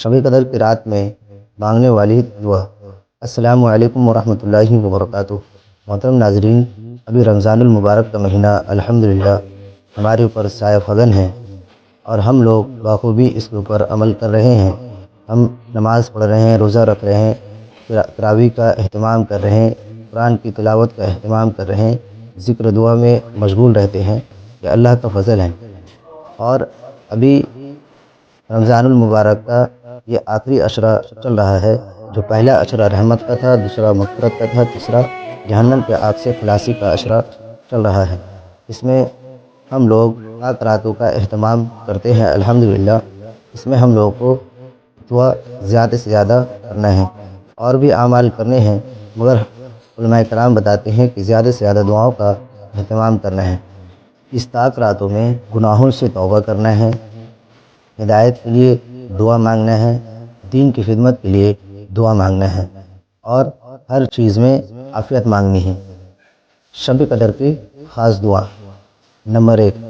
شب قدر کی رات میں مانگنے والی دعا۔ السلام علیکم ورحمۃ اللہ وبرکاتہ۔ محترم ناظرین، ابھی رمضان المبارک کا مہینہ الحمدللہ ہمارے اوپر سایہ فگن ہے اور ہم لوگ بخوبی اس کے اوپر عمل کر رہے ہیں۔ ہم نماز پڑھ رہے ہیں، روزہ رکھ رہے ہیں، تراویح کا اہتمام کر رہے ہیں، قرآن کی تلاوت کا اہتمام کر رہے ہیں، ذکر دعا میں مشغول رہتے ہیں۔ یہ اللہ کا فضل ہے۔ اور ابھی رمضان المبارک کا یہ آخری عشرہ چل رہا ہے، جو پہلا عشرہ رحمت کا تھا، دوسرا مغفرت کا تھا، تیسرا جہنم کے آگ سے خلاصی کا عشرہ چل رہا ہے۔ اس میں ہم لوگ پاک راتوں کا اہتمام کرتے ہیں الحمدللہ۔ اس میں ہم لوگوں کو دعا زیادہ سے زیادہ کرنا ہے، اور بھی اعمال کرنے ہیں، مگر علماء کرام بتاتے ہیں کہ زیادہ سے زیادہ دعاؤں کا اہتمام کرنا ہے۔ اس پاک راتوں میں گناہوں سے توبہ کرنا ہے، ہدایت کے لیے دعا مانگنا ہے، دین کی خدمت کے لیے دعا مانگنا ہے، اور ہر چیز میں عافیت مانگنی ہے۔ شب قدر کی خاص دعا نمبر 1،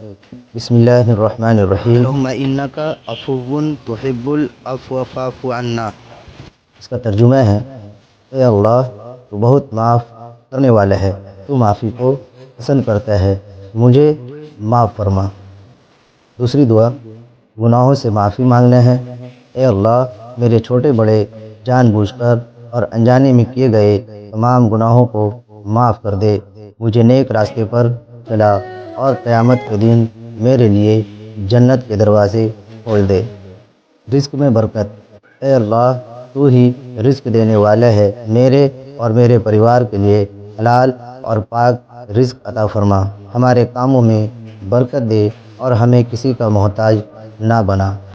بسم اللہ الرحمن الرحیم، اللہم انک عفو تحب العفو فاعف عنا۔ اس کا ترجمہ ہے، اے اللہ تو بہت معاف کرنے والا ہے، تو معافی کو پسند کرتا ہے، مجھے معاف فرما۔ دوسری دعا، گناہوں سے معافی مانگنا ہے۔ اے اللہ میرے چھوٹے بڑے جان بوجھ کر اور انجانے میں کیے گئے تمام گناہوں کو معاف کر دے، مجھے نیک راستے پر چلا اور قیامت کے دن میرے لیے جنت کے دروازے کھول دے۔ رزق میں برکت، اے اللہ تو ہی رزق دینے والا ہے، میرے اور میرے پریوار کے لیے حلال اور پاک رزق عطا فرما، ہمارے کاموں میں برکت دے اور ہمیں کسی کا محتاج نہ بنا۔